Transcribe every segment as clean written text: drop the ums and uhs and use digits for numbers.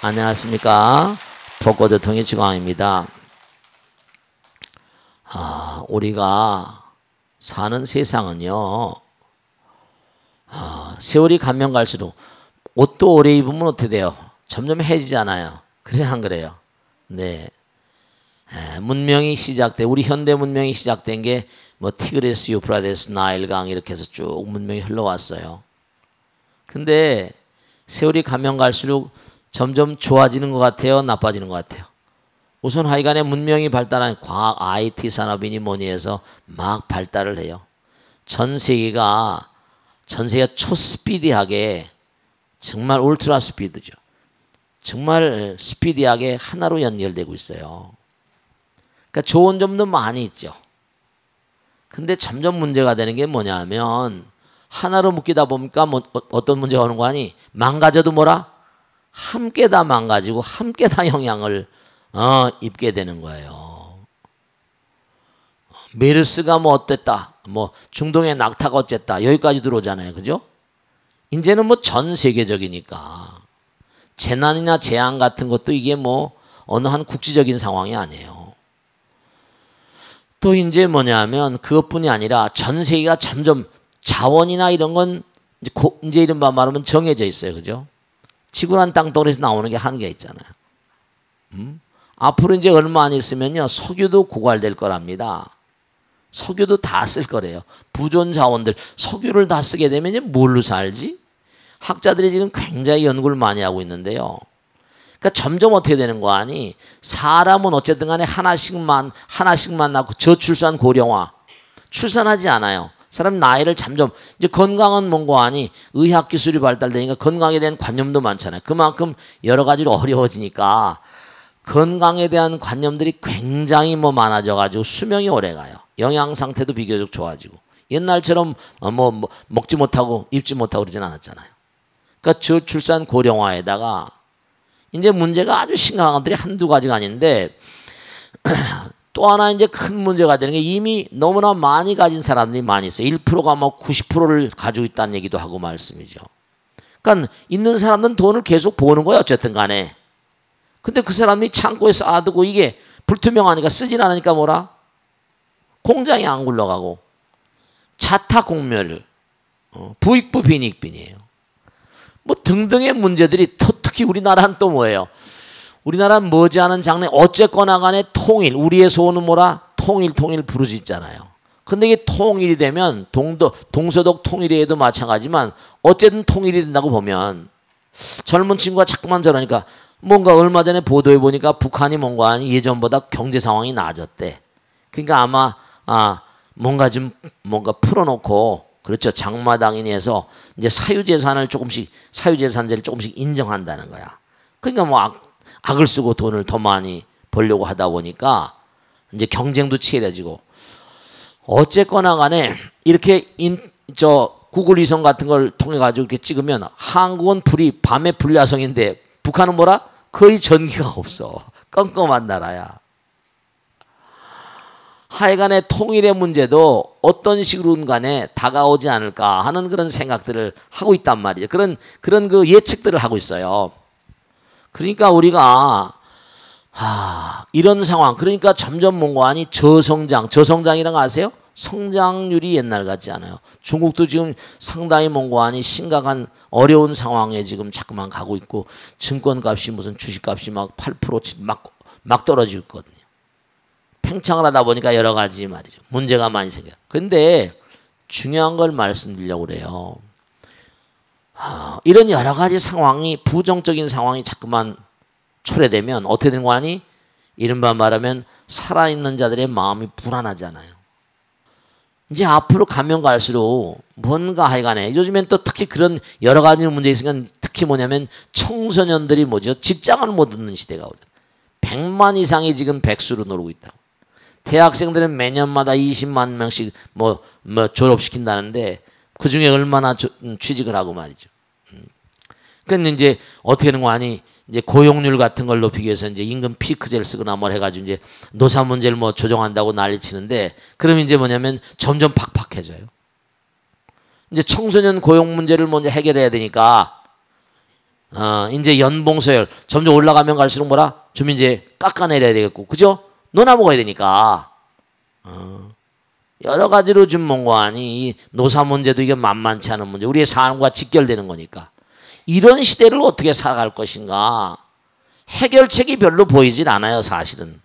안녕하십니까. 벚꽃의 통일지광입니다. 우리가 사는 세상은요, 세월이 가면 갈수록 옷도 오래 입으면 어떻게 돼요? 점점 해지잖아요. 그래 안 그래요? 네. 문명이 시작돼, 우리 현대 문명이 시작된 게 뭐 티그리스, 유프라데스, 나일강 이렇게 해서 쭉 문명이 흘러왔어요. 근데 세월이 가면 갈수록 점점 좋아지는 것 같아요? 나빠지는 것 같아요? 우선 하여간에 문명이 발달한 과학, IT 산업이니 뭐니 해서 막 발달을 해요. 전 세계가 초스피디하게, 정말 울트라 스피드죠. 정말 스피디하게 하나로 연결되고 있어요. 그러니까 좋은 점도 많이 있죠. 근데 점점 문제가 되는 게 뭐냐면, 하나로 묶이다 보니까 어떤 문제가 오는 거 아니? 망가져도 뭐라? 함께 다 망가지고 함께 다 영향을 입게 되는 거예요. 메르스가 뭐 어땠다, 뭐 중동의 낙타가 어쨌다, 여기까지 들어오잖아요. 그죠? 이제는 뭐 전 세계적이니까 재난이나 재앙 같은 것도 이게 뭐 어느 한 국지적인 상황이 아니에요. 또 이제 뭐냐면 그것뿐이 아니라 전 세계가 점점 자원이나 이런 건 이제 이른바 말하면 정해져 있어요. 그죠? 지구란 땅덩어리에서 나오는 게 한계가 있잖아요. 앞으로 이제 얼마 안 있으면요, 석유도 고갈될 거랍니다. 석유도 다 쓸 거래요. 부존 자원들, 석유를 다 쓰게 되면 이제 뭘로 살지? 학자들이 지금 굉장히 연구를 많이 하고 있는데요. 그러니까 점점 어떻게 되는 거 아니? 사람은 어쨌든 간에 하나씩만 낳고 저출산 고령화, 출산하지 않아요. 사람 나이를 점점, 이제 건강은 뭔고 하니 의학 기술이 발달되니까 건강에 대한 관념도 많잖아요. 그만큼 여러 가지로 어려워지니까 건강에 대한 관념들이 굉장히 많아져 가지고 수명이 오래 가요. 영양 상태도 비교적 좋아지고. 옛날처럼 먹지 못하고 입지 못하고 그러진 않았잖아요. 그러니까 저출산 고령화에다가 이제 문제가 아주 심각한 것들이 한두 가지가 아닌데, 또 하나 이제 큰 문제가 되는 게 이미 너무나 많이 가진 사람들이 많이 있어요. 1%가 뭐 90%를 가지고 있다는 얘기도 하고 말씀이죠. 그러니까 있는 사람들은 돈을 계속 버는 거예요. 어쨌든 간에. 근데 그 사람이 창고에 쌓아두고 이게 불투명하니까 쓰진 않으니까 뭐라? 공장이 안 굴러가고 자타 공멸, 부익부 빈익빈이에요. 뭐 등등의 문제들이, 특히 우리나라는 또 뭐예요? 우리나라는 머지않은 장래 어쨌거나 간에 통일, 우리의 소원은 뭐라? 통일 부르짖잖아요. 근데 이게 통일이 되면 동서독 통일에도 마찬가지지만 어쨌든 통일이 된다고 보면 젊은 친구가 자꾸만 저러니까 뭔가 얼마 전에 보도해 보니까 북한이 뭔가 아니 예전보다 경제 상황이 나아졌대. 그러니까 아마 뭔가 풀어놓고, 그렇죠, 장마당이니 해서 이제 사유재산제를 조금씩 인정한다는 거야. 그러니까 뭐 악을 쓰고 돈을 더 많이 벌려고 하다 보니까 이제 경쟁도 치열해지고, 어쨌거나 간에 이렇게 구글 위성 같은 걸 통해 가지고 이렇게 찍으면 한국은 밤에 불야성인데 북한은 뭐라? 거의 전기가 없어. 껌껌한 나라야. 하여간에 통일의 문제도 어떤 식으로든 간에 다가오지 않을까 하는 그런 생각들을 하고 있단 말이죠. 그런 그 예측들을 하고 있어요. 그러니까 우리가 이런 상황, 그러니까 점점 뭔가 아니 저성장이라는 거 아세요? 성장률이 옛날 같지 않아요. 중국도 지금 상당히 뭔가 아니 심각한 어려운 상황에 지금 자꾸만 가고 있고, 증권값이 무슨 주식값이 막 8% 막 떨어지고 있거든요. 팽창을 하다 보니까 여러 가지 말이죠, 문제가 많이 생겨요. 근데 중요한 걸 말씀드리려고 그래요. 이런 여러 가지 상황이, 부정적인 상황이 자꾸만 초래되면 어떻게 되는 거 아니? 이른바 말하면 살아있는 자들의 마음이 불안하잖아요. 이제 앞으로 가면 갈수록 뭔가 하여간에 요즘엔 또 특히 그런 여러 가지 문제 있으니까, 특히 뭐냐면 청소년들이 직장을 못 얻는 시대가 오잖아요. 100만 이상이 지금 백수로 놀고 있다고. 대학생들은 매년마다 20만 명씩 졸업시킨다는데 그 중에 얼마나 취직을 하고 말이죠. 그러니까 이제 어떻게 하는 거 아니? 이제 고용률 같은 걸 높이기 위해서 이제 임금 피크제를 쓰거나 뭘 해가지고 이제 노사 문제를 조정한다고 난리치는데, 그럼 이제 뭐냐면 점점 팍팍해져요. 이제 청소년 고용 문제를 먼저 해결해야 되니까 이제 연봉서열 점점 올라가면 갈수록 뭐라? 좀 이제 깎아내려야 되겠고, 그죠? 논아 먹어야 되니까. 여러 가지로 좀 뭔가하니 이 노사 문제도 이게 만만치 않은 문제, 우리의 삶과 직결되는 거니까. 이런 시대를 어떻게 살아갈 것인가? 해결책이 별로 보이질 않아요, 사실은.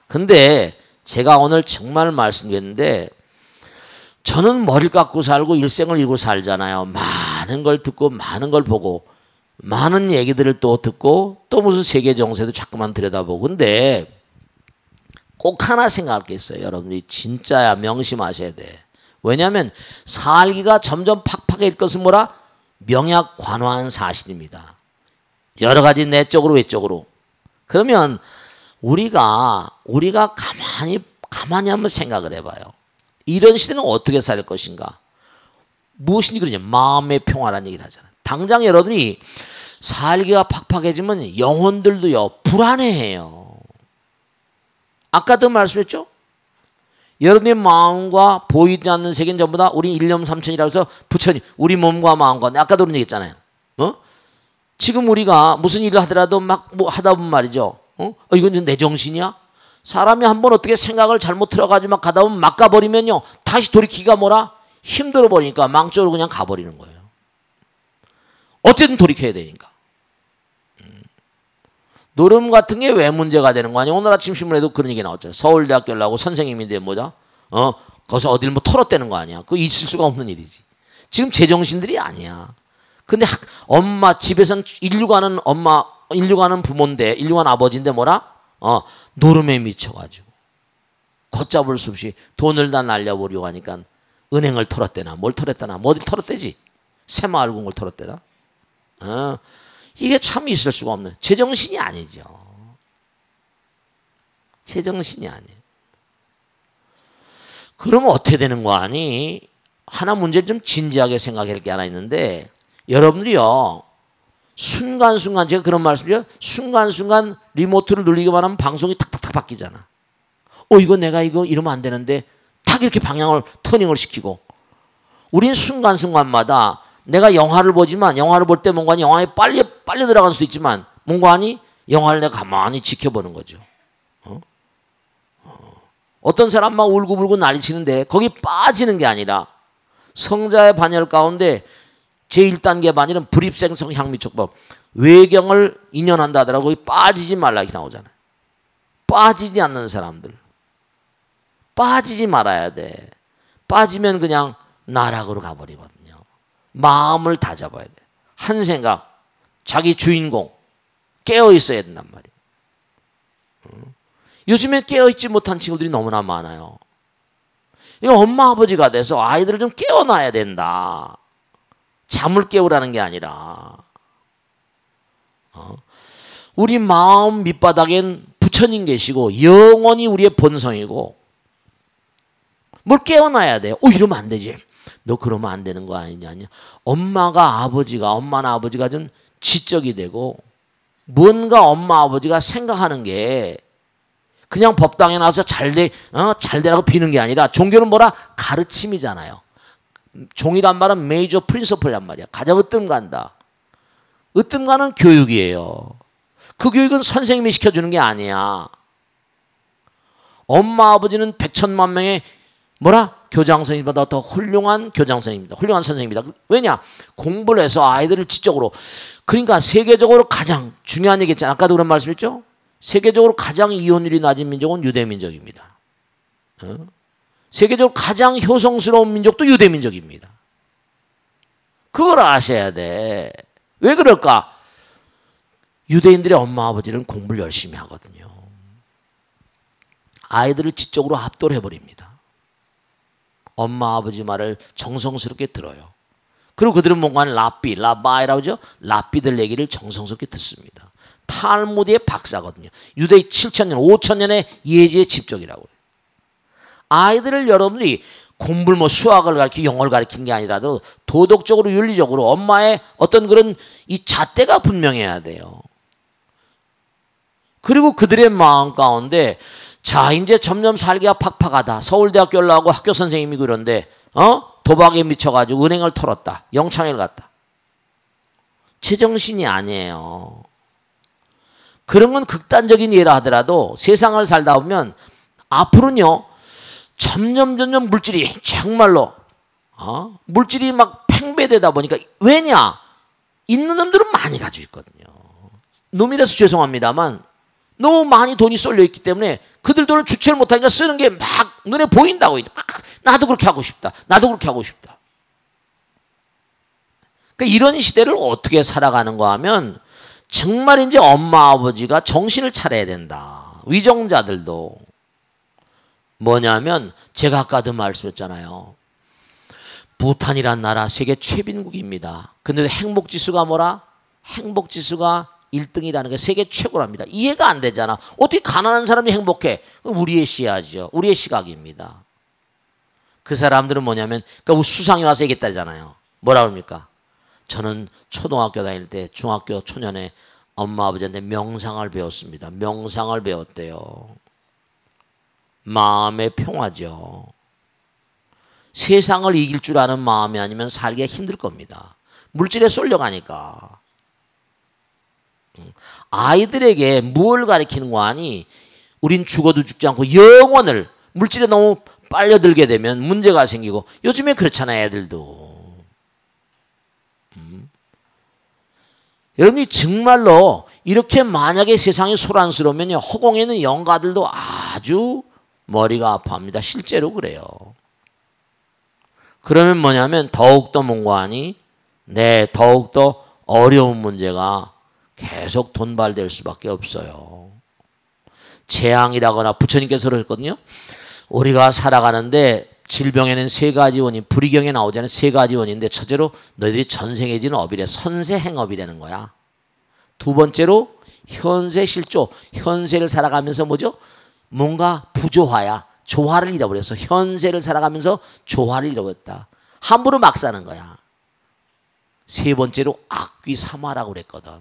근데 제가 오늘 정말 말씀드렸는데, 저는 머리를 깎고 살고 일생을 이고 살잖아요. 많은 걸 듣고 많은 걸 보고 많은 얘기들을 또 듣고 또 무슨 세계 정세도 자꾸만 들여다보고. 근데 꼭 하나 생각할 게 있어요. 여러분이 진짜야 명심하셔야 돼. 왜냐하면 살기가 점점 팍팍해질 것은 뭐라? 명약관화한 사실입니다. 여러 가지 내적으로 외적으로. 그러면 우리가 가만히 한번 생각을 해봐요. 이런 시대는 어떻게 살 것인가? 무엇인지 그러냐? 마음의 평화라는 얘기를 하잖아요. 당장 여러분이 살기가 팍팍해지면 영혼들도요 불안해해요. 아까도 말씀했죠? 여러분의 마음과 보이지 않는 세계는 전부 다 우리 일념삼천이라고 해서 부처님 우리 몸과 마음과, 아까도 그런 얘기했잖아요. 지금 우리가 무슨 일을 하더라도 막 뭐 하다 보면 말이죠. 이건 내 정신이야? 사람이 한번 어떻게 생각을 잘못 들어가지고 막 가다 보면 막 가버리면요 다시 돌이키기가 뭐라? 힘들어 버리니까 망쪽으로 그냥 가버리는 거예요. 어쨌든 돌이켜야 되니까. 노름 같은 게 왜 문제가 되는 거 아니야? 오늘 아침 신문에도 그런 얘기 나왔잖아요. 서울대학교 나오고 선생님인데 뭐다? 거기서 어딜 뭐 털어대는 거 아니야? 그거 있을 수가 없는 일이지. 지금 제정신들이 아니야. 근데 엄마 집에선 인류가는 엄마, 인류가는 부모인데, 인류가는 아버지인데 뭐라? 노름에 미쳐가지고 걷잡을 수 없이 돈을 다 날려버리고 하니까 은행을 털었대나 뭘 털었대나 뭐 어디 털었대지? 새마을궁을 털었대나? 이게 참 있을 수가 없는 제정신이 아니죠. 제정신이 아니에요. 그러면 어떻게 되는 거 아니? 하나 문제를 좀 진지하게 생각할 게 하나 있는데, 여러분들이요 순간순간, 제가 그런 말씀드려요. 순간순간 리모트를 누르기만 하면 방송이 탁탁탁 바뀌잖아. 이거 내가 이거 이러면 안 되는데 탁 이렇게 방향을 터닝을 시키고. 우린 순간순간마다 내가 영화를 보지만 영화를 볼 때 뭔가 영화에 빨리 들어갈 수도 있지만 뭔가 하니 영화를 내가 가만히 지켜보는 거죠. 어떤 사람 막 울고불고 난리치는데 거기 빠지는 게 아니라 성자의 반열 가운데 제1단계 반열은 불입생성 향미촉법, 외경을 인연한다 하더라고. 거기 빠지지 말라 이렇게 나오잖아요. 빠지지 않는 사람들, 빠지지 말아야 돼. 빠지면 그냥 나락으로 가버리거든요. 마음을 다 잡아야 돼. 한 생각, 자기 주인공 깨어 있어야 된단 말이에요. 요즘에 깨어 있지 못한 친구들이 너무나 많아요. 이거 엄마 아버지가 돼서 아이들을 좀 깨워놔야 된다. 잠을 깨우라는 게 아니라. 우리 마음 밑바닥엔 부처님 계시고 영원히 우리의 본성이고 뭘 깨워놔야 돼요. 이러면 안 되지. 너 그러면 안 되는 거 아니냐. 엄마나 아버지가 좀 지적이 되고 뭔가 엄마 아버지가 생각하는 게 그냥 법당에 나와서 잘되라고 비는 게 아니라, 종교는 뭐라? 가르침이잖아요. 종이란 말은 메이저 프린서플이란 말이야. 가장 으뜸간다. 으뜸가는 교육이에요. 그 교육은 선생님이 시켜주는 게 아니야. 엄마 아버지는 100천만 명의 뭐라? 교장선생님보다 더 훌륭한 교장선생님입니다. 훌륭한 선생님입니다. 왜냐? 공부를 해서 아이들을 지적으로. 그러니까 세계적으로 가장 중요한 얘기 있잖아요. 아까도 그런 말씀했죠? 세계적으로 가장 이혼율이 낮은 민족은 유대민족입니다. 세계적으로 가장 효성스러운 민족도 유대민족입니다. 그걸 아셔야 돼. 왜 그럴까? 유대인들의 엄마 아버지는 공부를 열심히 하거든요. 아이들을 지적으로 압도를 해버립니다. 엄마 아버지 말을 정성스럽게 들어요. 그리고 그들은 뭔가 라바이라고 하죠. 랍비들 얘기를 정성스럽게 듣습니다. 탈무드의 박사거든요. 유대 7,000년, 5,000년의 예지의 집적이라고요. 아이들을 여러분들이 공부를 뭐 수학을 가르치고 영어를 가르치는 게 아니라도 도덕적으로 윤리적으로 엄마의 어떤 그런 이 잣대가 분명해야 돼요. 그리고 그들의 마음 가운데 자 이제 점점 살기가 팍팍하다. 서울대학교 올라가고 학교 선생님이고 이런데 도박에 미쳐가지고 은행을 털었다. 영창을 갔다. 제정신이 아니에요. 그런 건 극단적인 예라 하더라도 세상을 살다 보면 앞으로는요 점점 물질이 정말로 물질이 막 팽배되다 보니까 왜냐? 있는 놈들은 많이 가지고 있거든요. 놈이라서 죄송합니다만 너무 많이 돈이 쏠려 있기 때문에 그들 돈을 주체를 못하니까 쓰는 게 막 눈에 보인다고. 막 나도 그렇게 하고 싶다. 나도 그렇게 하고 싶다. 그러니까 이런 시대를 어떻게 살아가는가 하면 정말 이제 엄마 아버지가 정신을 차려야 된다. 위정자들도 뭐냐면 제가 아까도 말씀했잖아요. 부탄이란 나라 세계 최빈국입니다. 근데 행복지수가 뭐라? 행복지수가 1등이라는 게 세계 최고랍니다. 이해가 안 되잖아. 어떻게 가난한 사람이 행복해? 우리의 시야죠. 우리의 시각입니다. 그 사람들은 뭐냐면 그러니까 수상이 와서 얘기했다잖아요. 뭐라 그럽니까? 저는 초등학교 다닐 때 중학교 초년에 엄마 아버지한테 명상을 배웠습니다. 명상을 배웠대요. 마음의 평화죠. 세상을 이길 줄 아는 마음이 아니면 살기가 힘들 겁니다. 물질에 쏠려가니까. 아이들에게 뭘 가르치는 거 아니? 우린 죽어도 죽지 않고 영원을 물질에 너무 빨려들게 되면 문제가 생기고 요즘에 그렇잖아요. 애들도. 여러분이 정말로 이렇게 만약에 세상이 소란스러우면 허공에 있는 영가들도 아주 머리가 아파합니다. 실제로 그래요. 그러면 뭐냐면 더욱더 뭔가 하니? 네, 더욱더 어려운 문제가 계속 돈발될 수밖에 없어요. 재앙이라거나 부처님께서 그러셨거든요. 우리가 살아가는데 질병에는 세 가지 원인, 불이경에 나오잖아요. 세 가지 원인인데 첫째로 너희들이 전생에 지은 업이래. 선세행업이라는 거야. 두 번째로 현세실조. 현세를 살아가면서 뭐죠? 뭔가 부조화야. 조화를 잃어버려서 현세를 살아가면서 조화를 잃어버렸다. 함부로 막 사는 거야. 세 번째로 악귀사마라고 그랬거든.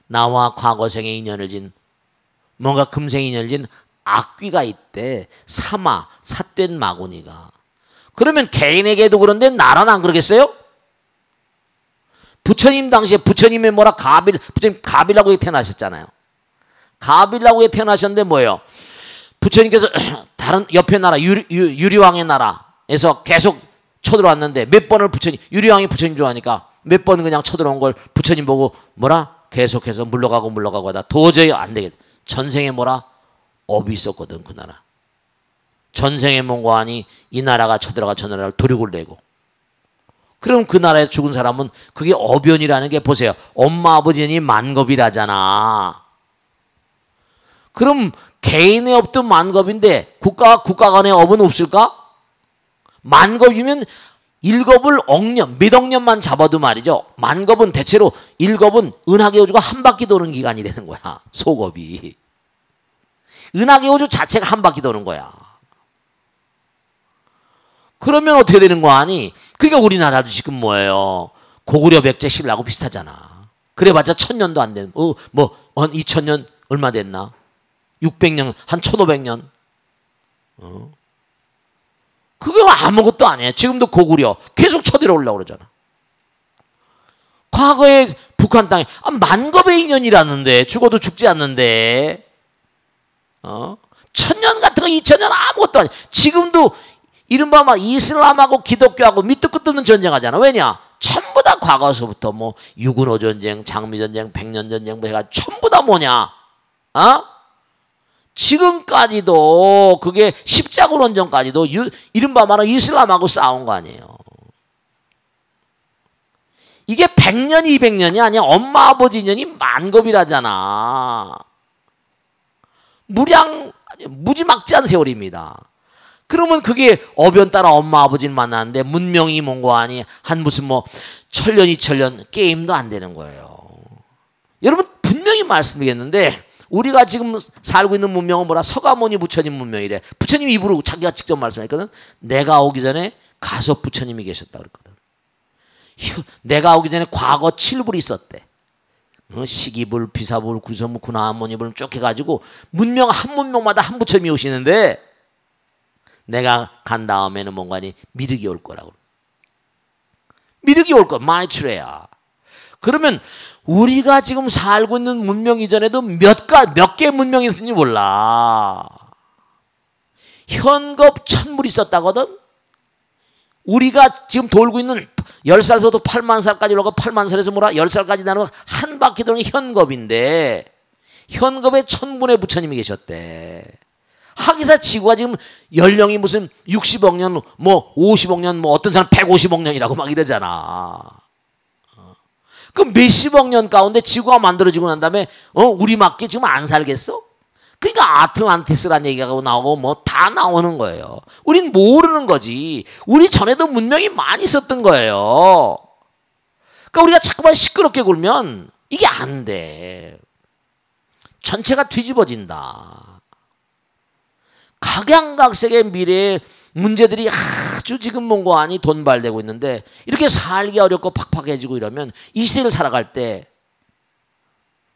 나와 과거생에 인연을 진 뭔가 금생에 인연을 진 악귀가 있대. 사마, 삿된 마구니가. 그러면 개인에게도 그런데 나라는 안 그러겠어요? 부처님 당시에 부처님의 뭐라 부처님 가빌라고에 태어나셨잖아요. 가빌라고에 태어나셨는데 뭐예요? 부처님께서 다른 옆에 나라 유리왕의 나라에서 계속 쳐들어왔는데 몇 번을 유리왕이 부처님 좋아하니까 몇 번 그냥 쳐들어온 걸 부처님 보고 뭐라? 계속해서 물러가고 하다 도저히 안 되겠다. 전생에 뭐라? 업이 있었거든 그 나라. 전생에 뭔가 하니 이 나라가 쳐들어가 저 나라를 도륙을 내고 그럼 그 나라에 죽은 사람은 그게 어변이라는 게 보세요. 엄마 아버지니 만겁이라잖아. 그럼 개인의 업도 만겁인데 국가 간의 업은 없을까? 만겁이면 1겁을 억년, 몇 억년만 잡아도 말이죠. 만겁은 대체로 1겁은 은하계 우주가 한 바퀴 도는 기간이라는 거야. 소겁이. 은하계 우주 자체가 한 바퀴 도는 거야. 그러면 어떻게 되는 거 아니? 그러니까 우리나라도 지금 뭐예요? 고구려 백제 신라하고 비슷하잖아. 그래봤자 1000년도 안 된, 2000년 얼마 됐나? 600년, 한 1500년. 그거 아무것도 아니에요. 지금도 고구려 계속 쳐들어오려고 그러잖아. 과거에 북한 땅에 만겁의 인연이라는데 죽어도 죽지 않는데 1000년 같은 거 2000년 아무것도 아니야. 지금도 이른바 막 이슬람하고 기독교하고 밑도 끝도 없는 전쟁하잖아. 왜냐? 전부 다 과거서부터 뭐 유군호 전쟁, 장미 전쟁, 백년 전쟁 뭐 해가지고 전부 다 뭐냐? 지금까지도 그게 십자군원전까지도 이른바 말하는 이슬람하고 싸운 거 아니에요. 이게 100년, 200년이 아니야. 엄마 아버지 인연이 만겁이라잖아. 무지막지한 세월입니다. 그러면 그게 어변 따라 엄마 아버지를 만나는데 문명이 뭔가 아니 한 무슨 뭐 1000년, 2000년 게임도 안 되는 거예요. 여러분 분명히 말씀드리겠는데 우리가 지금 살고 있는 문명은 뭐라? 서가모니 부처님 문명이래. 부처님 입으로 자기가 직접 말씀했거든. 내가 오기 전에 가섭 부처님이 계셨다 그랬거든. 내가 오기 전에 과거 7불이 있었대. 시기불, 비사불, 구서불, 구나모니불 쭉 해가지고 문명 한 문명마다 한 부처님이 오시는데 내가 간 다음에는 뭔가니 미륵이 올 거라고. 미륵이 올 거. 마이트레야. 그러면 우리가 지금 살고 있는 문명 이전에도 몇 개 문명이 있었는지 몰라. 현겁 천물이 있었다거든. 우리가 지금 돌고 있는 10살에서도 8만 살까지 올라가 8만 살에서 뭐라 10살까지 나는 한 바퀴 도는 게 현겁인데 현겁에 천분의 부처님이 계셨대. 하기사 지구가 지금 연령이 무슨 60억 년, 뭐 50억 년, 뭐 어떤 사람 150억 년이라고 막 이러잖아. 그럼 몇십억 년 가운데 지구가 만들어지고 난 다음에 우리 맞게 지금 안 살겠어? 그러니까 아틀란티스라는 얘기가 나오고 뭐 다 나오는 거예요. 우린 모르는 거지. 우리 전에도 문명이 많이 있었던 거예요. 그러니까 우리가 자꾸만 시끄럽게 굴면 이게 안 돼. 전체가 뒤집어진다. 각양각색의 미래의 문제들이 아주 지금 뭔가 아니 돈발되고 있는데 이렇게 살기 어렵고 팍팍해지고 이러면 이 시대를 살아갈 때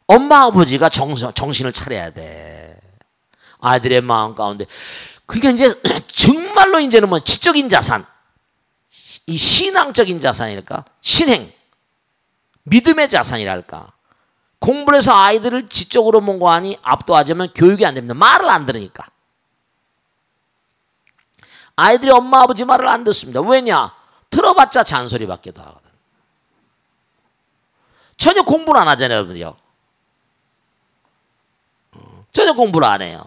엄마 아버지가 정신을 차려야 돼. 아이들의 마음 가운데. 그러니까 이제 정말로 이제는 뭐 지적인 자산, 이 신앙적인 자산일까? 신행, 믿음의 자산이랄까? 공부를 해서 아이들을 지적으로 뭔가 아니 압도하자면 교육이 안 됩니다. 말을 안 들으니까. 아이들이 엄마 아버지 말을 안 듣습니다. 왜냐? 들어봤자 잔소리밖에 더 하거든. 전혀 공부를 안 하잖아요, 여러분이요. 전혀 공부를 안 해요.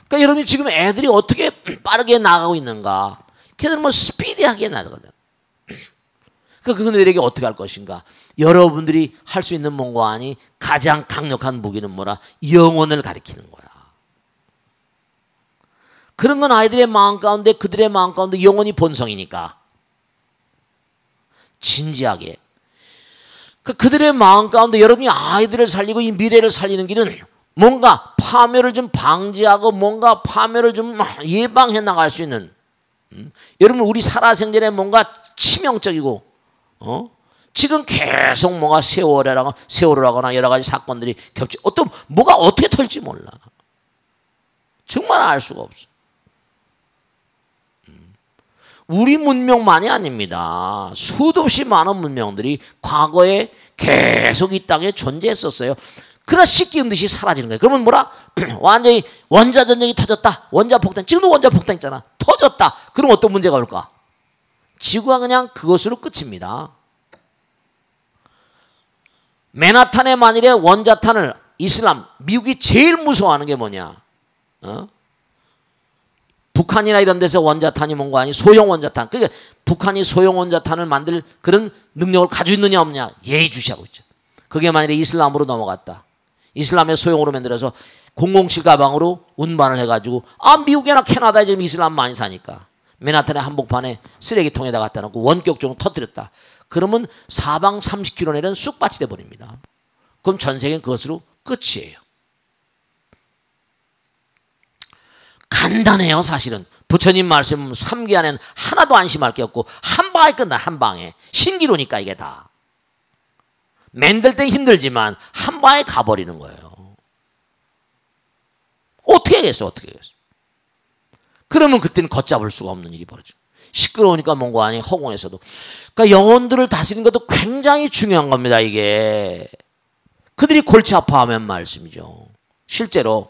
그러니까 여러분이 지금 애들이 어떻게 빠르게 나가고 있는가? 걔들은 뭐 스피디하게 나가거든. 그러니까 그들에게 어떻게 할 것인가? 여러분들이 할 수 있는 뭔가 아니 가장 강력한 무기는 뭐라? 영혼을 가리키는 거야. 그런 건 아이들의 마음 가운데 그들의 마음 가운데 영혼이 본성이니까 진지하게 그들의 마음 가운데 여러분이 아이들을 살리고 이 미래를 살리는 길은 뭔가 파멸을 좀 방지하고 뭔가 파멸을 좀 예방해 나갈 수 있는 여러분 우리 살아생전에 뭔가 치명적이고 지금 계속 뭔가 세월호라거나 여러 가지 사건들이 겹치 어떤 뭐가 어떻게 털지 몰라. 정말 알 수가 없어. 우리 문명만이 아닙니다. 수도 없이 많은 문명들이 과거에 계속 이 땅에 존재했었어요. 그러나 씻기 듯이 사라지는 거예요. 그러면 뭐라? 완전히 원자전쟁이 터졌다. 원자폭탄. 지금도 원자폭탄 있잖아. 터졌다. 그럼 어떤 문제가 올까? 지구가 그냥 그것으로 끝입니다. 맨하탄에 만일에 원자탄을 이슬람, 미국이 제일 무서워하는 게 뭐냐? 북한이나 이런 데서 원자탄이 뭔가 아니 소형 원자탄. 그러니까 북한이 소형 원자탄을 만들 그런 능력을 가지고 있느냐 없느냐 예의주시하고 있죠. 그게 만일에 이슬람으로 넘어갔다. 이슬람의 소형으로 만들어서 007 가방으로 운반을 해가지고 미국이나 캐나다에 지금 이슬람 많이 사니까 맨하탄의 한복판에 쓰레기통에다 갖다 놓고 원격적으로 터뜨렸다. 그러면 사방 30km 내는 쑥밭이 돼버립니다. 그럼 전 세계는 그것으로 끝이에요. 간단해요. 사실은 부처님 말씀 3기 안에는 하나도 안심할 게 없고 한 방에 끝나. 한 방에. 신기루니까 이게 다. 만들 때 힘들지만 한 방에 가버리는 거예요. 어떻게 하겠어. 어떻게 하겠어. 그러면 그때는 걷잡을 수가 없는 일이 벌어져. 시끄러우니까 뭔가 아니 허공에서도. 그러니까 영혼들을 다스리는 것도 굉장히 중요한 겁니다. 이게. 그들이 골치 아파하면 말씀이죠. 실제로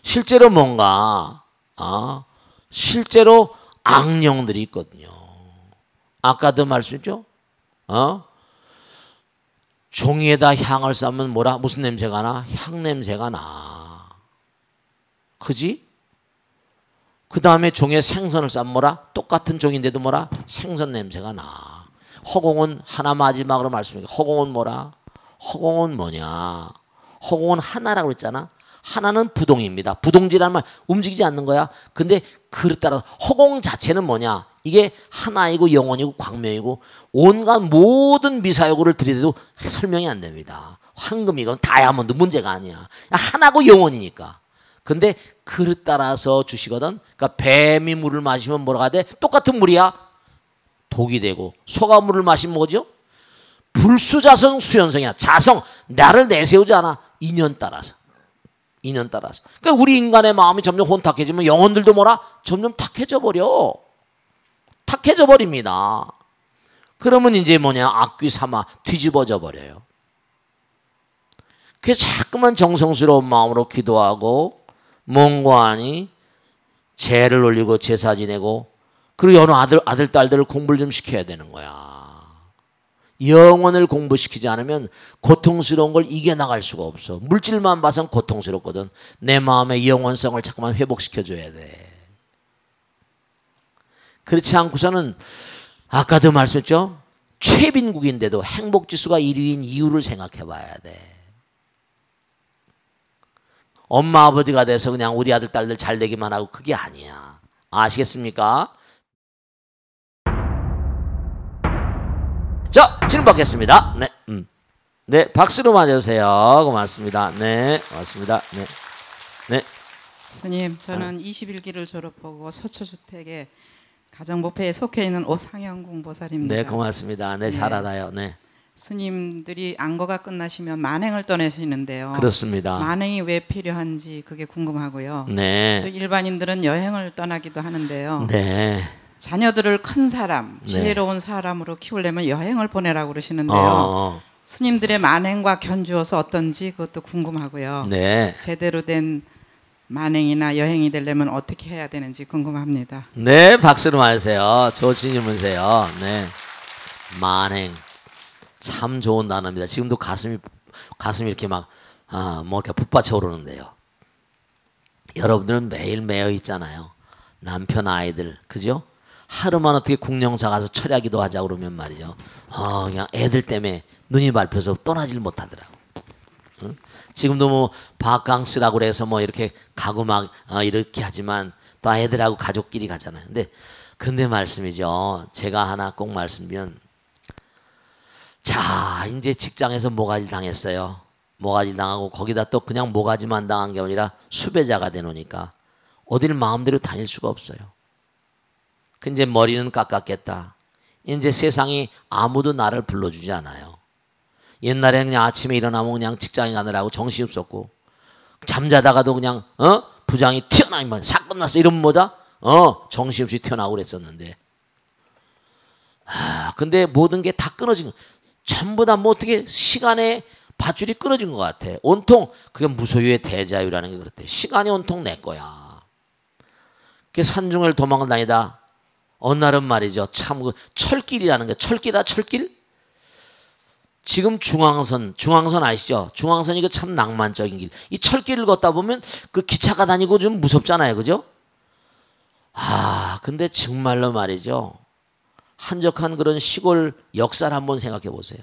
실제로 뭔가 실제로 악령들이 있거든요. 아까도 말씀했죠. 종이에다 향을 쌓으면 뭐라 무슨 냄새가 나? 향 냄새가 나. 그지? 그 다음에 종에 생선을 쌓으면 뭐라? 똑같은 종인데도 뭐라? 생선 냄새가 나. 허공은 하나 마지막으로 말씀드릴게요. 허공은 뭐라? 허공은 뭐냐? 허공은 하나라고 그랬잖아. 하나는 부동입니다. 부동지라는 말 움직이지 않는 거야. 근데 그릇 따라서 허공 자체는 뭐냐? 이게 하나이고 영원이고 광명이고 온갖 모든 미사여구를 들이대도 설명이 안 됩니다. 황금이건 다이아몬드 문제가 아니야. 하나고 영원이니까. 근데 그릇 따라서 주시거든. 그러니까 뱀이 물을 마시면 뭐가 돼? 똑같은 물이야. 독이 되고 소가 물을 마시면 뭐죠? 불수자성 수연성이야. 자성 나를 내세우지 않아. 인연 따라서. 인연 따라서. 그러니까 우리 인간의 마음이 점점 혼탁해지면 영혼들도 뭐라? 점점 탁해져 버려. 탁해져 버립니다. 그러면 이제 뭐냐, 악귀 삼아 뒤집어져 버려요. 그래서 자꾸만 정성스러운 마음으로 기도하고 몽고하니 제를 올리고 제사 지내고, 그리고 여러 아들 딸들을 공부를 좀 시켜야 되는 거야. 영혼을 공부시키지 않으면 고통스러운 걸 이겨나갈 수가 없어. 물질만 봐선 고통스럽거든. 내 마음의 영혼성을 자꾸만 회복시켜줘야 돼. 그렇지 않고서는 아까도 말씀했죠. 최빈국인데도 행복지수가 1위인 이유를 생각해 봐야 돼. 엄마 아버지가 돼서 그냥 우리 아들 딸들 잘 되기만 하고 그게 아니야. 아시겠습니까? 자, 질문 받겠습니다. 네, 네, 박수로 맞아주세요. 고맙습니다. 네, 고맙습니다. 네, 네. 스님, 저는 21기를 졸업하고 서초주택에 가정법회에 속해 있는 오상영 공보살입니다. 네, 고맙습니다. 네, 잘 알아요. 네. 스님들이 안거가 끝나시면 만행을 떠나시는데요. 그렇습니다. 만행이 왜 필요한지 그게 궁금하고요. 네. 그래서 일반인들은 여행을 떠나기도 하는데요. 네. 자녀들을 큰 사람, 지혜로운 사람으로 키우려면 여행을 보내라고 그러시는데요. 스님들의 만행과 견주어서 어떤지 그것도 궁금하고요. 네. 제대로 된 만행이나 여행이 되려면 어떻게 해야 되는지 궁금합니다. 네, 박수로 맞으세요. 좋으신 질문이세요. 네. 만행. 참 좋은 단어입니다. 지금도 가슴이 이렇게 막, 뭐 이렇게 북받쳐 오르는데요. 여러분들은 매일 매여 있잖아요. 남편, 아이들, 그죠? 하루만 어떻게 국령사 가서 철야기도 하자 그러면 말이죠. 그냥 애들 때문에 눈이 밟혀서 떠나질 못하더라고. 응? 지금도 뭐 바캉스라고 그래서 뭐 이렇게 가고 막 이렇게 하지만 또 애들하고 가족끼리 가잖아요. 근데 말씀이죠. 제가 하나 꼭 말씀드리면, 자, 이제 직장에서 모가지 당했어요. 모가지 당하고 거기다 또 그냥 모가지만 당한 게 아니라 수배자가 되노니까 어딜 마음대로 다닐 수가 없어요. 그 이제 머리는 깎았겠다. 이제 세상이 아무도 나를 불러주지 않아요. 옛날에 그냥 아침에 일어나면 그냥 직장에 가느라고 정신이 없었고, 잠자다가도 그냥 부장이 튀어나오면 사건 났어 이러면 뭐다? 정신없이 튀어나오고 그랬었는데, 근데 모든 게 다 끊어진 거. 전부 다 뭐 어떻게 시간의 밧줄이 끊어진 것 같아. 온통 그게 무소유의 대자유라는 게 그렇대. 시간이 온통 내 거야. 그 산중을 도망을 다니다 어느 날은 말이죠. 참 그 철길이라는 게, 철길아 철길? 지금 중앙선 아시죠? 중앙선이 그 참 낭만적인 길. 이 철길을 걷다 보면 그 기차가 다니고 좀 무섭잖아요. 그죠? 근데 정말로 말이죠. 한적한 그런 시골 역사를 한번 생각해 보세요.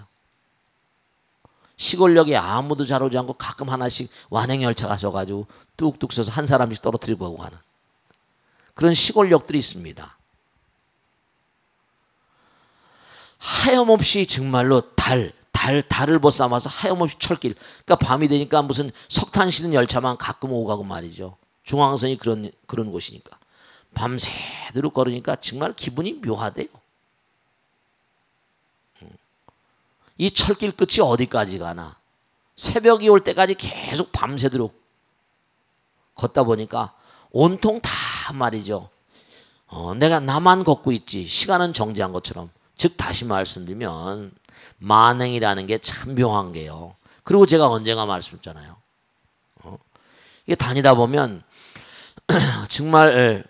시골역에 아무도 잘 오지 않고 가끔 하나씩 완행열차가 서가지고 뚝뚝 서서 한 사람씩 떨어뜨리고 가고 하는 그런 시골역들이 있습니다. 하염없이 정말로 달을 벗삼아서 하염없이 철길. 그러니까 밤이 되니까 무슨 석탄 실은 열차만 가끔 오고 가고 말이죠. 중앙선이 그런 곳이니까. 밤새도록 걸으니까 정말 기분이 묘하대요. 이 철길 끝이 어디까지 가나. 새벽이 올 때까지 계속 밤새도록 걷다 보니까 온통 다 말이죠. 내가 나만 걷고 있지. 시간은 정지한 것처럼. 즉 다시 말씀드리면 만행이라는 게 참 묘한 게요. 그리고 제가 언젠가 말씀드렸잖아요. 이게 다니다 보면 정말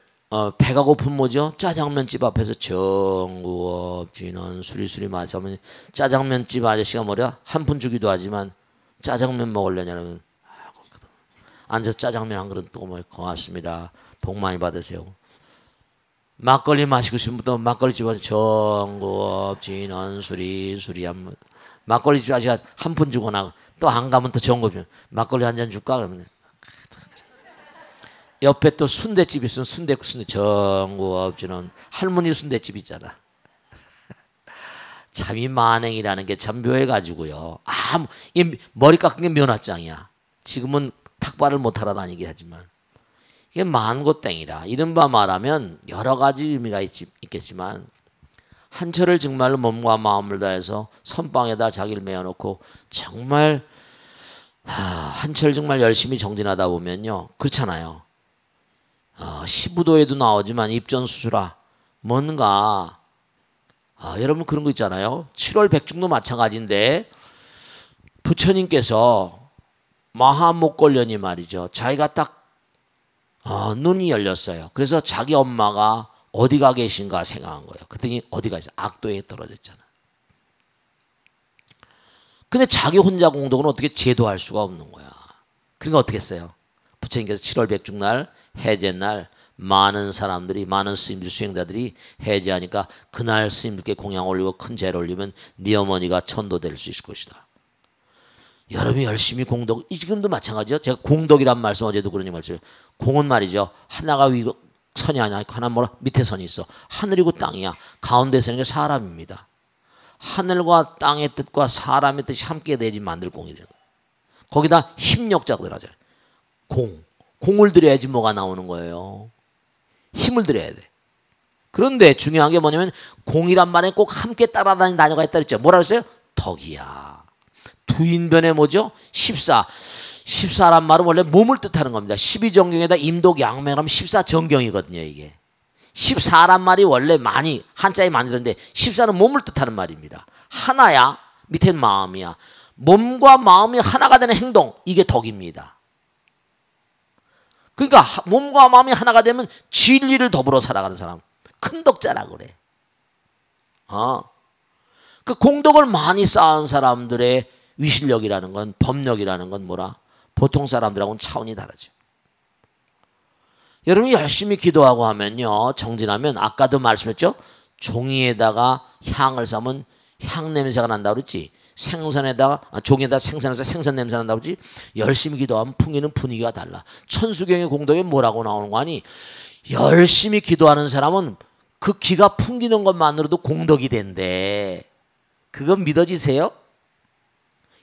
배가 고픈 뭐죠? 짜장면집 앞에서 정구업 진원 수리수리 마시면 짜장면집 아저씨가 뭐냐? 한 푼 주기도 하지만 짜장면 먹으려냐면 앉아서 짜장면 한 그릇 또 고맙습니다. 복 많이 받으세요. 막걸리 마시고 싶으면 또 막걸리 집에서 정구업 진원 수리한 막걸리 집 아저씨가 한 푼 주거나 또 안 가면 또 정구업 막걸리 한 잔 줄까 그러면 옆에 또 순대집 있으면 순대 정구업 진원 할머니 순대집 있잖아. 참 이 만행이라는 게 참 묘해가지고요. 이 머리 깎은 게 면화장이야. 지금은 탁발을 못 하러 다니게 하지만 이게 만고땡이라. 이른바 말하면 여러 가지 의미가 있겠지만 한철을 정말로 몸과 마음을 다해서 선방에다 자기를 메어놓고 정말 한철 정말 열심히 정진하다 보면요. 그렇잖아요. 시부도에도 나오지만 입전수수라 뭔가 여러분 그런 거 있잖아요. 7월 백중도 마찬가지인데 부처님께서 마하목걸련이 말이죠. 자기가 딱 눈이 열렸어요. 그래서 자기 엄마가 어디가 계신가 생각한 거예요. 그랬더니 어디가 있어? 악도에 떨어졌잖아. 근데 자기 혼자 공덕은 어떻게 제도할 수가 없는 거야. 그러니까 어떻게 했어요? 부처님께서 7월 백중날 해제날 많은 사람들이 많은 스님들 수행자들이 해제하니까 그날 스님들께 공양 올리고 큰 제를 올리면 네 어머니가 천도될 수 있을 것이다. 여러분이 열심히 공덕, 지금도 마찬가지죠. 제가 공덕이란 말씀 어제도 그러니 말씀을 공은 말이죠. 하나가 위고 선이 아니야. 하나 뭐라 밑에 선이 있어. 하늘이고 땅이야. 가운데 서는 게 사람입니다. 하늘과 땅의 뜻과 사람의 뜻이 함께 내지 만들 공이 되는 거예요. 거기다 힘력자가 들어가잖아요. 공을 들여야지 뭐가 나오는 거예요. 힘을 들여야 돼. 그런데 중요한 게 뭐냐면 공이란 말에 꼭 함께 따라다니는 단어가 있다 그랬죠. 뭐라 그랬어요? 덕이야. 두인변에 뭐죠? 14란 말은 원래 몸을 뜻하는 겁니다. 12정경에다 임독양맹하면 14정경이거든요. 이게 14란 말이 원래 많이 한자에 많이 들었는데 14는 몸을 뜻하는 말입니다. 하나야. 밑에는 마음이야. 몸과 마음이 하나가 되는 행동, 이게 덕입니다. 그러니까 몸과 마음이 하나가 되면 진리를 더불어 살아가는 사람, 큰 덕자라고 그래. 그 공덕을 많이 쌓은 사람들의 위실력이라는 건, 법력이라는 건 뭐라? 보통 사람들하고는 차원이 다르죠. 여러분이 열심히 기도하고 하면요, 정진하면 아까도 말씀했죠? 종이에다가 향을 싸면 향 냄새가 난다고 그랬지. 종에다 생선해서 생선 냄새 난다고 그랬지. 열심히 기도하면 풍기는 분위기가 달라. 천수경의 공덕에 뭐라고 나오는 거 아니? 열심히 기도하는 사람은 그 기가 풍기는 것만으로도 공덕이 된대. 그건 믿어지세요?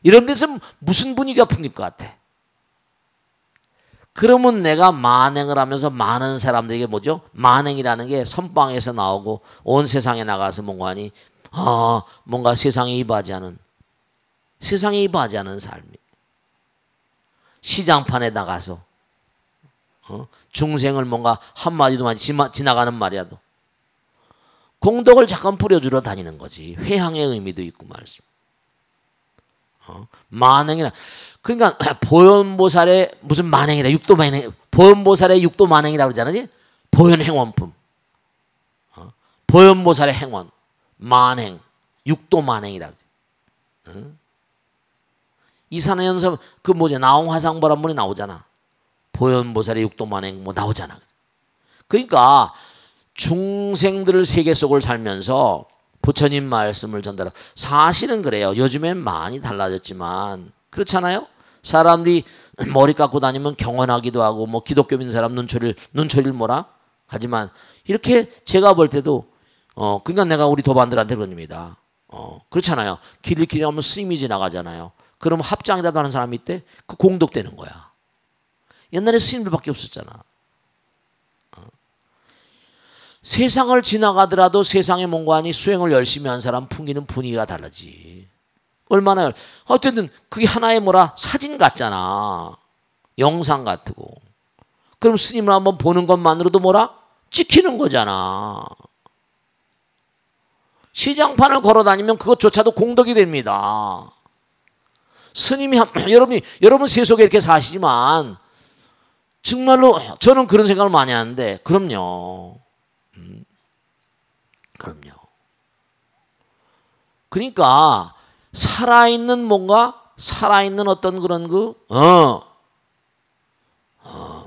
이런 데서 무슨 분위기가 풍길 것 같아? 그러면 내가 만행을 하면서 많은 사람들에게 뭐죠? 만행이라는 게 선방에서 나오고 온 세상에 나가서 뭔가 하니 뭔가 세상에 이바지 않은 삶이. 시장판에 나가서 중생을 뭔가 한마디도 많이 지나가는 말이라도 공덕을 잠깐 뿌려주러 다니는 거지. 회향의 의미도 있고 말씀. 만행이라. 그러니까 보현보살의 무슨 만행이라 육도 만행. 보현보살의 육도 만행이라고 그러잖아요. 보현행원품. 보현보살의 행원. 만행. 육도 만행이라고 그러지. 이산화연서 그 뭐지? 나홍화상보란 분이 나오잖아. 보현보살의 육도 만행 뭐 나오잖아. 그러니까 중생들을 세계 속을 살면서 부처님 말씀을 전달하고, 사실은 그래요. 요즘엔 많이 달라졌지만 그렇잖아요. 사람들이 머리 깎고 다니면 경건하기도 하고 뭐 기독교 믿는 사람 눈초리를 뭐라 하지만 이렇게 제가 볼 때도 그러니까 내가 우리 도반들한테 그럽니다. 그렇잖아요. 길을 가면 스님이 지나가잖아요. 그럼 합장이라도 하는 사람이 있대? 그 공덕되는 거야. 옛날에 스님들밖에 없었잖아. 세상을 지나가더라도 세상에 뭔가 하니 수행을 열심히 한 사람 풍기는 분위기가 다르지. 얼마나 어쨌든 그게 하나의 뭐라 사진 같잖아. 영상 같고. 그럼 스님을 한번 보는 것만으로도 뭐라 찍히는 거잖아. 시장판을 걸어다니면 그것조차도 공덕이 됩니다. 스님이 여러분 세속에 이렇게 사시지만 정말로 저는 그런 생각을 많이 하는데 그럼요. 그러니까 살아있는 어떤 그런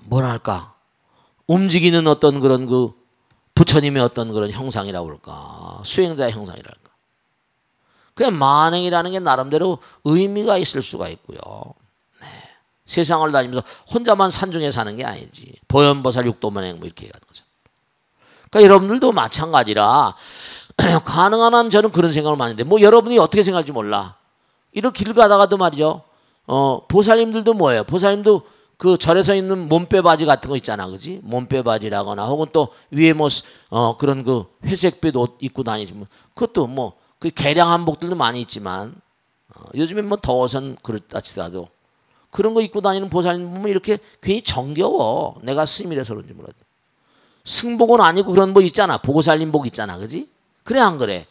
뭐랄까 움직이는 어떤 그런 부처님의 어떤 그런 형상이라고 할까, 수행자의 형상이랄까. 그냥 만행이라는 게 나름대로 의미가 있을 수가 있고요. 네. 세상을 다니면서 혼자만 산중에 사는 게 아니지. 보현보살 육도만행 뭐 이렇게 가는 거죠. 그러니까 여러분들도 마찬가지라 가능한 한 저는 그런 생각을 많이 했는데 뭐 여러분이 어떻게 생각할지 몰라. 이렇게 길 가다가도 말이죠. 보살님들도 뭐예요? 보살님도 그 절에서 입는 몸빼 바지 같은 거 있잖아, 그지? 몸빼 바지라거나 혹은 또 위에 뭐 그런 그 회색빛 옷 입고 다니지만 그것도 뭐 그 개량 한복들도 많이 있지만 요즘엔 뭐 더워선 그렇다 치더라도 그런 거 입고 다니는 보살님 보면 이렇게 괜히 정겨워. 내가 스님이라서 그런지 몰라도. 승복은 아니고 그런 뭐 있잖아. 보살님복 있잖아, 그지? 그래 안 그래?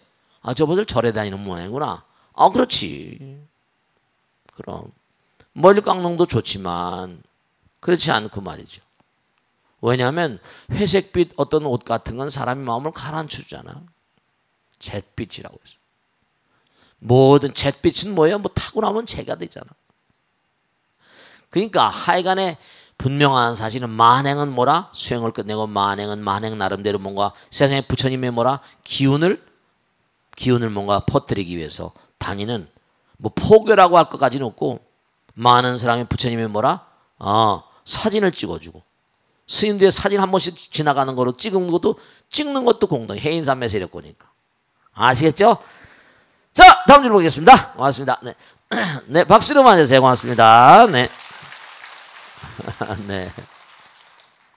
아, 저분들 절에 다니는 모양이구나. 아, 그렇지. 그럼 멀리 깎는 도 좋지만 그렇지 않고 말이죠. 왜냐하면 회색빛 어떤 옷 같은 건 사람의 마음을 가라앉혀 주잖아. 잿빛이라고 해서. 모든 잿빛은 뭐예요? 뭐 타고 나면 재가 되잖아. 그러니까 하여간에 분명한 사실은 만행은 뭐라? 수행을 끝내고 만행은 만행 나름대로 뭔가 세상에 부처님의 뭐라? 기운을 뭔가 퍼뜨리기 위해서 다니는 뭐 포교라고 할 것까지는 없고 많은 사람이 부처님의 뭐라? 사진을 찍어주고 스님들의 사진 한 번씩 지나가는 거로 찍는 것도 공동. 해인산매 세력거니까. 아시겠죠? 자, 다음 줄 보겠습니다. 고맙습니다. 네. 네, 박수로 맞으세요. 고맙습니다. 네. 네.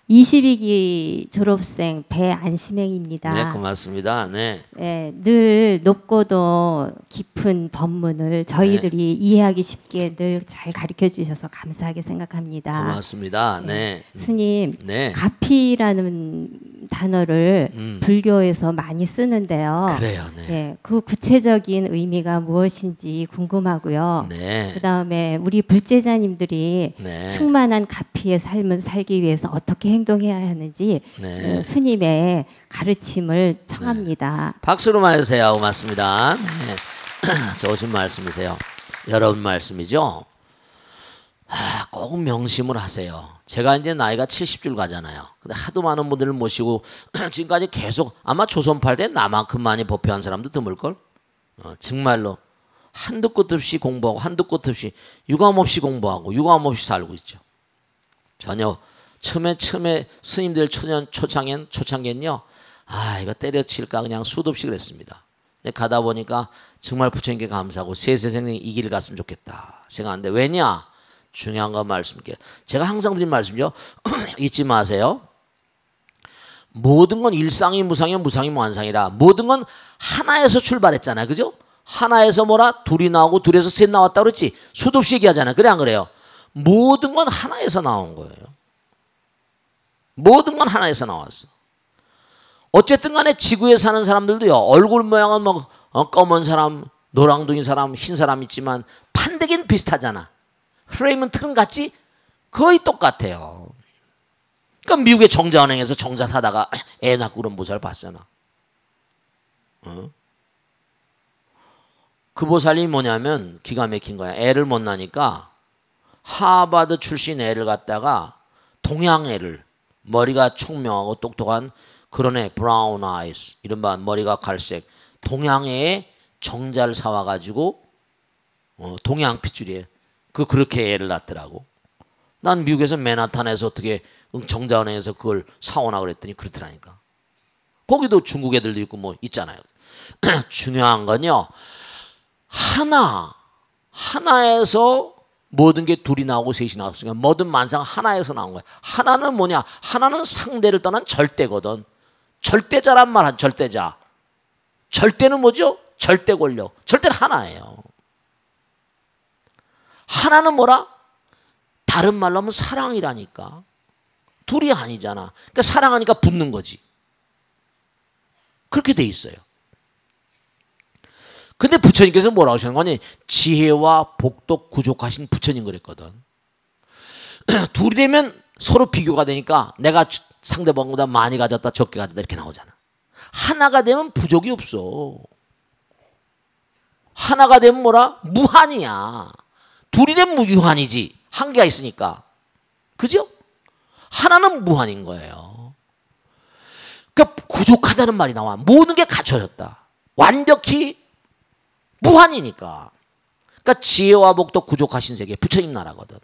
22기 졸업생 배안심행입니다. 네, 고맙습니다. 네. 네, 늘 높고도 깊은 법문을 저희들이 이해하기 쉽게 늘 잘 가르쳐 주셔서 감사하게 생각합니다. 고맙습니다. 네. 스님, 네. 가피라는 단어를 불교에서 많이 쓰는데요. 그래요. 네. 네, 그 구체적인 의미가 무엇인지 궁금하고요. 네. 그다음에 우리 불제자님들이 네. 충만한 가피의 삶을 살기 위해서 어떻게 행동해야 하는지 네. 스님의 가르침을 청합니다. 박수로 해주세요. 고맙습니다. 네. 좋으신 말씀이세요. 여러분 말씀이죠. 꼭 명심을 하세요. 제가 이제 나이가 70줄 가잖아요. 근데 하도 많은 분들을 모시고 지금까지 계속 아마 조선팔 때 나만큼 많이 법회한 사람도 드물걸? 정말로 한두 끝 없이 공부하고 한두 끝 없이 유감 없이 공부하고 유감 없이 살고 있죠. 전혀 처음에 스님들 초창기엔요. 이거 때려칠까 그냥 수도 없이 그랬습니다. 근데 가다 보니까 정말 부처님께 감사하고 세세생이 이 길을 갔으면 좋겠다 생각하는데 왜냐? 중요한 거 말씀드릴게요. 제가 항상 드린 말씀이죠. 잊지 마세요. 모든 건 일상이 무상이 무상이 무한상이라 모든 건 하나에서 출발했잖아요. 그죠? 하나에서 뭐라? 둘이 나오고 둘에서 셋 나왔다 그랬지. 수도 없이 얘기하잖아요. 그래 안 그래요? 모든 건 하나에서 나온 거예요. 모든 건 하나에서 나왔어. 어쨌든 간에 지구에 사는 사람들도요. 얼굴 모양은 뭐 검은 사람, 노랑둥이 사람, 흰 사람 있지만 판대기는 비슷하잖아. 프레임은 틀은 같지? 거의 똑같아요. 그러니까 미국의 정자은행에서 정자 사다가 애 낳고 그런 보살 봤잖아. 그 보살이 뭐냐면 기가 막힌 거야. 애를 못 낳으니까 하버드 출신 애를 갖다가 동양 애를 머리가 총명하고 똑똑한 그런 애 브라운 아이스 이른바 머리가 갈색 동양 애의 정자를 사와가지고 동양 핏줄이에요. 그렇게 애를 낳더라고. 난 미국에서 맨하탄에서 어떻게 정자은행에서 그걸 사오나 그랬더니 그렇더라니까. 거기도 중국 애들도 있고 뭐 있잖아요. 중요한 건요. 하나에서 모든 게 둘이 나오고 셋이 나왔으니까 모든 만상 하나에서 나온 거야. 하나는 뭐냐? 하나는 상대를 떠난 절대거든. 절대자란 말은 절대자. 절대는 뭐죠? 절대 권력. 절대는 하나예요. 하나는 뭐라? 다른 말로 하면 사랑이라니까. 둘이 아니잖아. 그러니까 사랑하니까 붙는 거지. 그렇게 돼 있어요. 근데 부처님께서 뭐라고 하시는 거니? 지혜와 복덕 구족하신 부처님 그랬거든. 둘이 되면 서로 비교가 되니까 내가 상대방보다 많이 가졌다 적게 가졌다 이렇게 나오잖아. 하나가 되면 부족이 없어. 하나가 되면 뭐라? 무한이야. 둘이 되면 무유한이지. 한계가 있으니까. 그죠? 하나는 무한인 거예요. 그러니까 부족하다는 말이 나와. 모든 게 갖춰졌다. 완벽히 무한이니까. 그러니까 지혜와 복도 부족하신 세계 부처님 나라거든.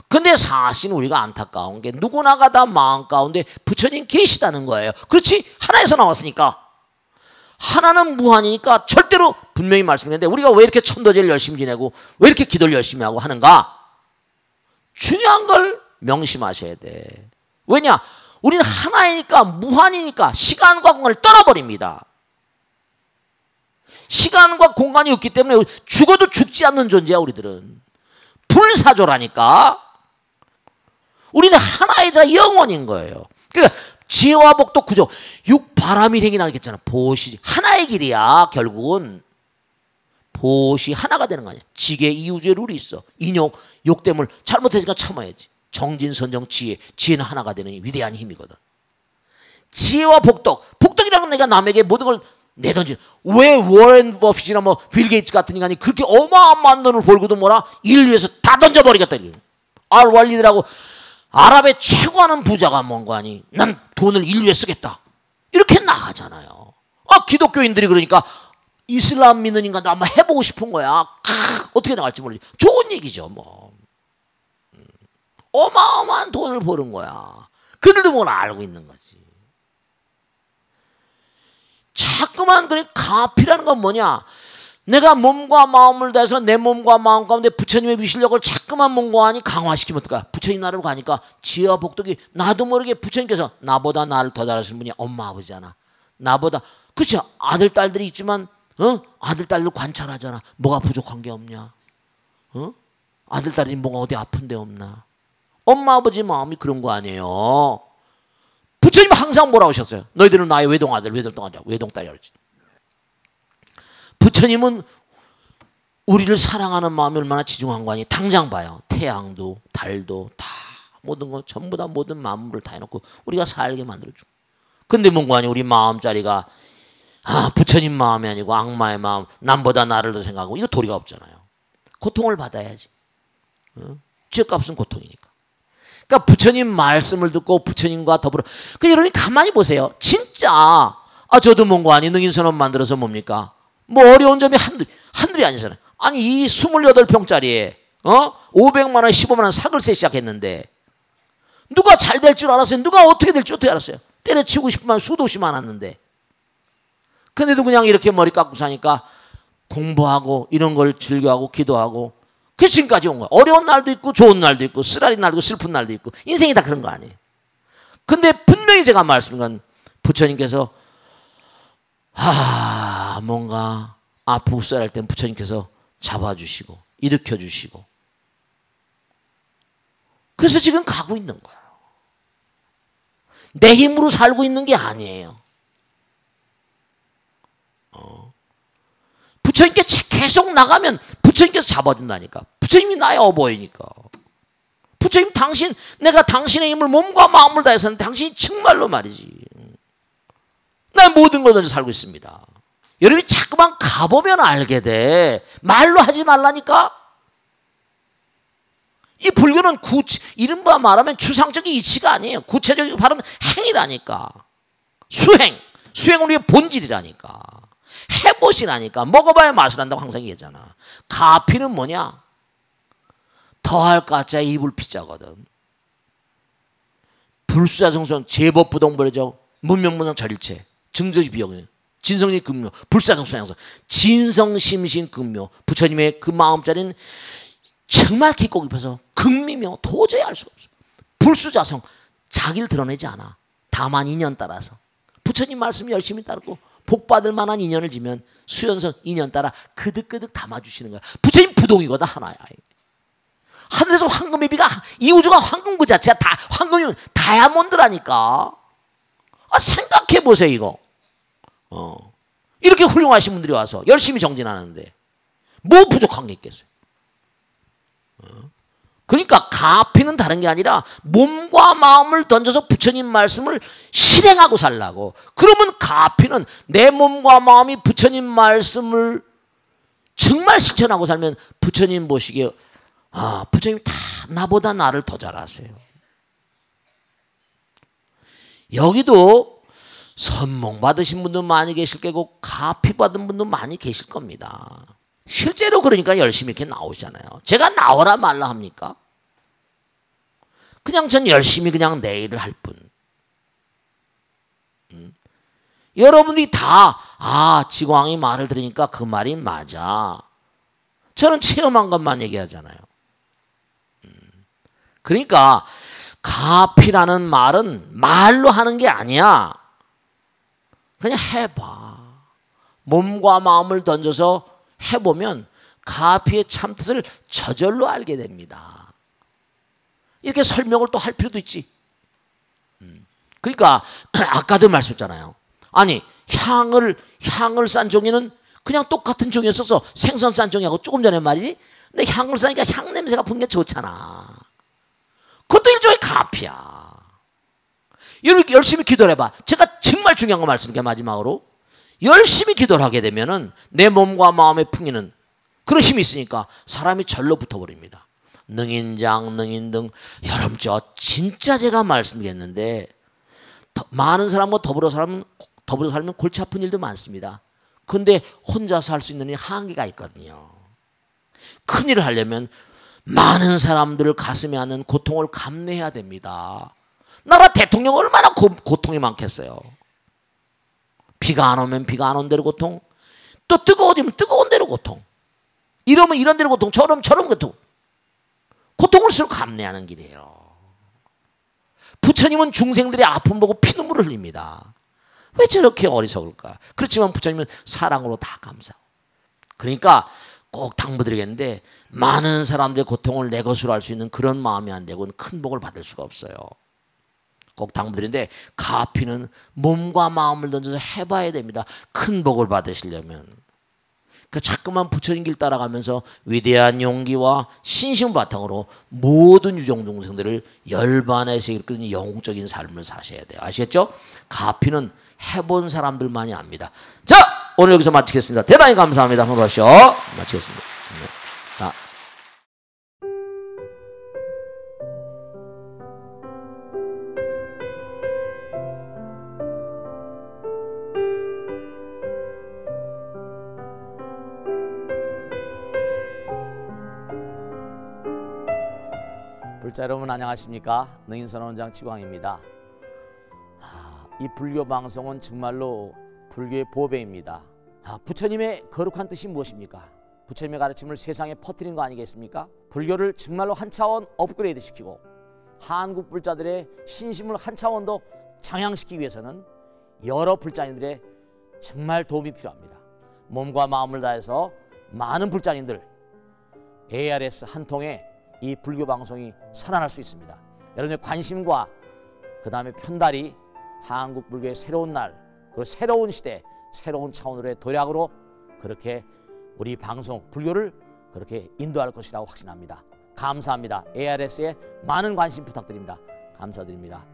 근데 사실 우리가 안타까운 게 누구나가 다 마음 가운데 부처님 계시다는 거예요. 그렇지? 하나에서 나왔으니까. 하나는 무한이니까 절대로 분명히 말씀했는데 우리가 왜 이렇게 천도제를 열심히 지내고 왜 이렇게 기도를 열심히 하고 하는가? 중요한 걸 명심하셔야 돼. 왜냐? 우리는 하나이니까 무한이니까 시간과 공간을 떠나버립니다. 시간과 공간이 없기 때문에 죽어도 죽지 않는 존재야 우리들은. 불사조라니까. 우리는 하나이자 영원인 거예요. 그러니까 지혜와 복도 구조. 육바람이 행이라 했잖아. 보시 하나의 길이야. 결국은 보시 하나가 되는 거 아니야. 지계 이우주의 룰이 있어. 인욕, 욕됨을 잘못했으니까 참아야지. 정진선정 지혜. 지혜는 하나가 되는 위대한 힘이거든. 지혜와 복덕. 복덕이라는 건 내가 남에게 모든 걸 내던진. 왜 워렌 버핏이나 뭐 빌 게이츠 같은 인간이 그렇게 어마어마한 돈을 벌고도 뭐라 인류에서 다 던져버리겠다. 알 왈리드라고 아랍의 최고하는 부자가 뭔가 하니 난 돈을 인류에 쓰겠다. 이렇게 나가잖아요. 기독교인들이 그러니까 이슬람 믿는 인간도 한번 해보고 싶은 거야. 어떻게 나갈지 모르지. 좋은 얘기죠 뭐. 어마어마한 돈을 버는 거야. 그들도 뭘 알고 있는 거지. 자꾸만 그래. 가피라는 건 뭐냐. 내가 몸과 마음을 다해서 내 몸과 마음 가운데 부처님의 위실력을 자꾸만 몸과하니 강화시키면 어떨까. 부처님 나라로 가니까 지혜와 복덕이 나도 모르게 부처님께서 나보다 나를 더 잘하시는 분이 엄마 아버지잖아. 나보다 그렇죠. 아들 딸들이 있지만 아들 딸들 관찰하잖아. 뭐가 부족한 게 없냐. 아들 딸이 뭐가 어디 아픈 데 없나. 엄마 아버지 마음이 그런 거 아니에요. 부처님 항상 뭐라고 하셨어요? 너희들은 나의 외동아들 외동딸이라 그러지. 부처님은 우리를 사랑하는 마음이 얼마나 지중한 거 아니. 당장 봐요. 태양도 달도 다 모든 거 전부 다 모든 만물을 다 해놓고 우리가 살게 만들어줘. 근데 뭔가 아니 우리 마음자리가 부처님 마음이 아니고 악마의 마음, 남보다 나를 더 생각하고 이거 도리가 없잖아요. 고통을 받아야지. 죄값은 고통이니까. 그러니까 부처님 말씀을 듣고 부처님과 더불어. 여러분이 가만히 보세요. 진짜 저도 뭔가 아니 능인선언 만들어서 뭡니까? 뭐 어려운 점이 한둘이 아니잖아요. 아니 이 28평짜리에 500만 원, 15만 원 사글세 시작했는데 누가 잘 될 줄 알았어요? 누가 어떻게 될지 어떻게 알았어요? 때려치우고 싶으면 수도 없이 많았는데. 근데도 그냥 이렇게 머리 깎고 사니까 공부하고 이런 걸 즐겨하고 기도하고 그 지금까지 온 거야. 어려운 날도 있고 좋은 날도 있고 쓰라린 날도 있고 슬픈 날도 있고 인생이 다 그런 거 아니에요. 근데 분명히 제가 말씀한 건 부처님께서 뭔가 아프고 쌀할 땐 부처님께서 잡아주시고 일으켜주시고 그래서 지금 가고 있는 거예요. 내 힘으로 살고 있는 게 아니에요. 부처님께 계속 나가면 부처님께서 잡아준다니까. 부처님이 나의 어버이니까. 부처님 내가 당신의 힘을 몸과 마음을 다해서 하는데 당신이 정말로 말이지. 난 모든 걸 던져 살고 있습니다. 여러분이 자꾸만 가보면 알게 돼. 말로 하지 말라니까. 이 불교는 이른바 말하면 추상적인 이치가 아니에요. 구체적인 바로 행위라니까. 수행은 우리의 본질이라니까. 해보시라니까. 먹어봐야 맛을 안다고 항상 얘기하잖아. 가피는 뭐냐? 더할 가짜 이불 피자거든. 불수자성성 제법부동벌이죠. 문명문명 절일체 증조지 비용이에요. 진성이 금묘 불사성수양성 진성심신 금묘. 부처님의 그 마음자리는 정말 깊고 깊어서 극미묘. 도저히 알 수가 없어. 불수자성 자기를 드러내지 않아. 다만 인연 따라서 부처님 말씀 열심히 따르고 복받을 만한 인연을 지면 수연성 인연 따라 그득그득 담아주시는 거야. 부처님 부동이거든. 하나야. 하늘에서 황금의 비가 이 우주가 황금 그 자체야. 다 황금이면 다이아몬드라니까. 생각해 보세요 이거. 이렇게 훌륭하신 분들이 와서 열심히 정진하는데 뭐 부족한 게 있겠어요. 그러니까 가피는 다른 게 아니라 몸과 마음을 던져서 부처님 말씀을 실행하고 살라고. 그러면 가피는 내 몸과 마음이 부처님 말씀을 정말 실천하고 살면 부처님 보시기에 부처님 다 나보다 나를 더 잘 아세요. 여기도 선몽 받으신 분도 많이 계실 거고 가피 받은 분도 많이 계실 겁니다. 실제로 그러니까 열심히 이렇게 나오잖아요. 제가 나오라 말라 합니까? 그냥 전 열심히 그냥 내 일을 할 뿐. 여러분이 다 지광이 말을 들으니까 그 말이 맞아. 저는 체험한 것만 얘기하잖아요. 그러니까 가피라는 말은 말로 하는 게 아니야. 그냥 해봐. 몸과 마음을 던져서 해보면 가피의 참뜻을 저절로 알게 됩니다. 이렇게 설명을 또 할 필요도 있지. 그러니까 아까도 말씀했잖아요. 아니 향을 싼 종이는 그냥 똑같은 종이었어서 생선 싼 종이하고 조금 전에 말이지. 근데 향을 싸니까 향 냄새가 풍기는 게 좋잖아. 그것도 일종의 가피야. 여러분 열심히 기도를 해봐. 제가 정말 중요한 거 말씀드릴게요. 마지막으로 열심히 기도를 하게 되면은 내 몸과 마음에 풍기는 그런 힘이 있으니까 사람이 절로 붙어버립니다. 능인장, 능인등. 여러분 저 진짜 제가 말씀드렸는데 많은 사람과 더불어 살면 골치 아픈 일도 많습니다. 근데 혼자서 할 수 있는 일이 한계가 있거든요. 큰일을 하려면 많은 사람들을 가슴에 안는 고통을 감내해야 됩니다. 나라 대통령 얼마나 고통이 많겠어요. 비가 안 오면 비가 안 온 대로 고통, 또 뜨거워지면 뜨거운 대로 고통, 이러면 이런 대로 고통, 저러면 저런 고통. 고통을 스스로 감내하는 길이에요. 부처님은 중생들의 아픔 보고 피눈물을 흘립니다. 왜 저렇게 어리석을까? 그렇지만 부처님은 사랑으로 다 감사하고. 그러니까 꼭 당부드리겠는데 많은 사람들의 고통을 내 것으로 할 수 있는 그런 마음이 안 되고는 큰 복을 받을 수가 없어요. 꼭 당부드리는데 가피는 몸과 마음을 던져서 해봐야 됩니다. 큰 복을 받으시려면. 그 자꾸만 부처님 길 따라가면서 위대한 용기와 신심을 바탕으로 모든 유정동생들을 열반에서 이끄는 영웅적인 삶을 사셔야 돼요. 아시겠죠? 가피는 해본 사람들만이 압니다. 자, 오늘 여기서 마치겠습니다. 대단히 감사합니다. 한번 하시오. 마치겠습니다. 자. 불자 여러분 안녕하십니까? 능인선언원장 치광입니다. 이 불교 방송은 정말로 불교의 보배입니다. 부처님의 거룩한 뜻이 무엇입니까? 부처님의 가르침을 세상에 퍼뜨린 거 아니겠습니까? 불교를 정말로 한 차원 업그레이드 시키고 한국 불자들의 신심을 한 차원 더 장향시키기 위해서는 여러 불자님들의 정말 도움이 필요합니다. 몸과 마음을 다해서 많은 불자님들 ARS 한 통에 이 불교 방송이 살아날 수 있습니다. 여러분의 관심과 그 다음에 편달이 한국 불교의 새로운 날, 그리고 새로운 시대, 새로운 차원으로의 도약으로 그렇게 우리 방송 불교를 그렇게 인도할 것이라고 확신합니다. 감사합니다. ARS에 많은 관심 부탁드립니다. 감사드립니다.